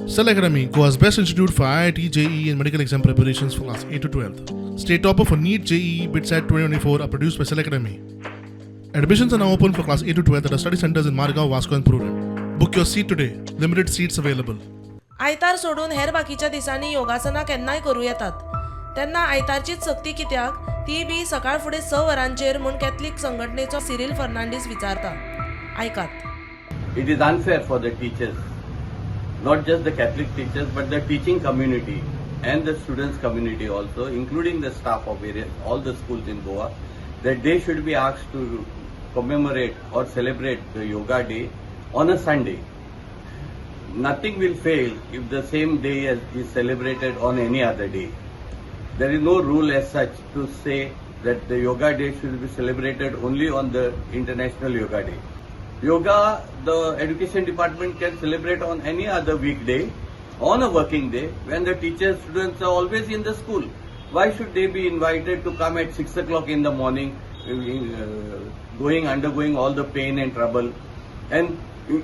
Cell Academy, Goa's best institute for IIT, JEE and medical exam preparations for class 8 to 12th. State topper for NEET, JEE, BITSAT 2024 are produced by Cell Academy. Admissions are now open for class 8 to 12th at our study centers in Margao, Vasco and Prudent. Book your seat today. Limited seats available. आयतार सोडून हेर बाकीच्या दिसांनी योगासना केन्नाय करूं येतात. तेन्ना आयतारचीच सक्ती कित्याक, ती बी सकाळ फुडें 6 वरांचेर म्हूण कॅथलीक संघटनेचो सिरिल फर्नांडीस विचारता. आयकात. It is unfair for the teachers, not just the Catholic teachers, but the teaching community and the students community also, including the staff of all the schools in Goa, that they should be asked to commemorate or celebrate the Yoga Day on a Sunday. Nothing will fail if the same day is celebrated on any other day. There is no rule as such to say that the Yoga Day should be celebrated only on the International Yoga Day. Yoga, the education department can celebrate on any other weekday, on a working day, when the teachers, students are always in the school. Why should they be invited to come at 6 o'clock in the morning, undergoing all the pain and trouble? And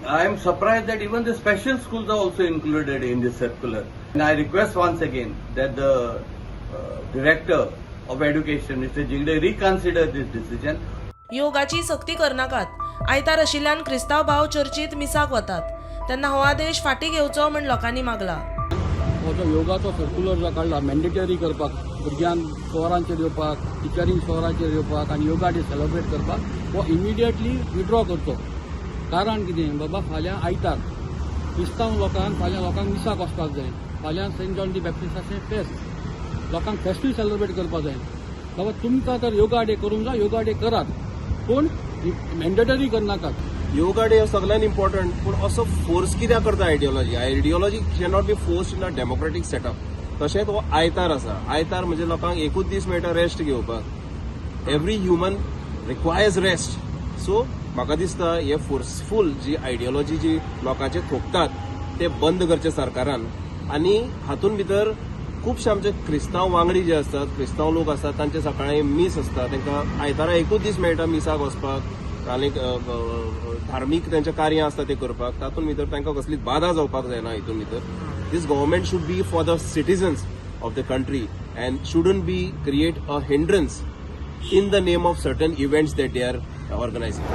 I am surprised that even the special schools are also included in this circular. And I request once again that the Director of Education, Mr. Jigde, reconsider this decision. योगाची सक्ती करनाकात. आयतार आशिल्ल्यान क्रिस्तांव भाव चर्चीत मिसाक वतात. तेन्ना हो आदेश फाटीं घेवचो म्हूण लोकांनी मागला. हो जो योगाचो सर्क्युलर जो काडला मॅन्डेटरी करपाक, भुरग्यांक शहरांचेर येवपाक, टिचरींग शहरांचेर येवपाक आनी योगा डे सेलिब्रेट करपाक हो इमिडिएटली विड्रॉ करचो. कारण कितें बाबा, फाल्यां आयतार क्रिस्तांव लोकांक फाल्यां लोकांक मिसाक वचपाक जाय. फाल्यां सेंट जॉन दी बॅप्टिस्टाचें फेस्त, लोकांक फेस्तूय सेलिब्रेट करपाक जाय. बाबा तुमकां तर योगा डे करूंक जाय, योगा डे करात, पूण मॅन्डेटरी करनाकात. योगा डे सगळ्यांत इम्पॉर्टंट, पूण असो फोर्स कित्याक करता ideology can not be forced in a democratic setup. तशेंच हो आयतार आसा. आयतार म्हणजे लोकांक एकूच दीस मेळटा रेस्ट घेवपाक. Every human requires rest. So म्हाका दिसता हे फोर्सफूल जी आयडियोलॉजी जी लोकांचे थोपतात ते बंद करचे सरकारान. आनी हातूंत भितर खुबशे आमचे क्रिस्तांव वांगडी जे असतात, क्रिस्तांव लोक असतात, तांचे सकाळी मीस असता, तांकां आयतारा एकूच दीस मेळटा मिसाक वचपाक आनी धार्मीक तांचें कार्य आसता ते करपाक. तातूंत भितर तांकां कसली बाधा जावपाक जायना. हितून भितर दीस government should be for the citizens of the country and shouldn't be create a hindrance in the name of certain events that they are organizing.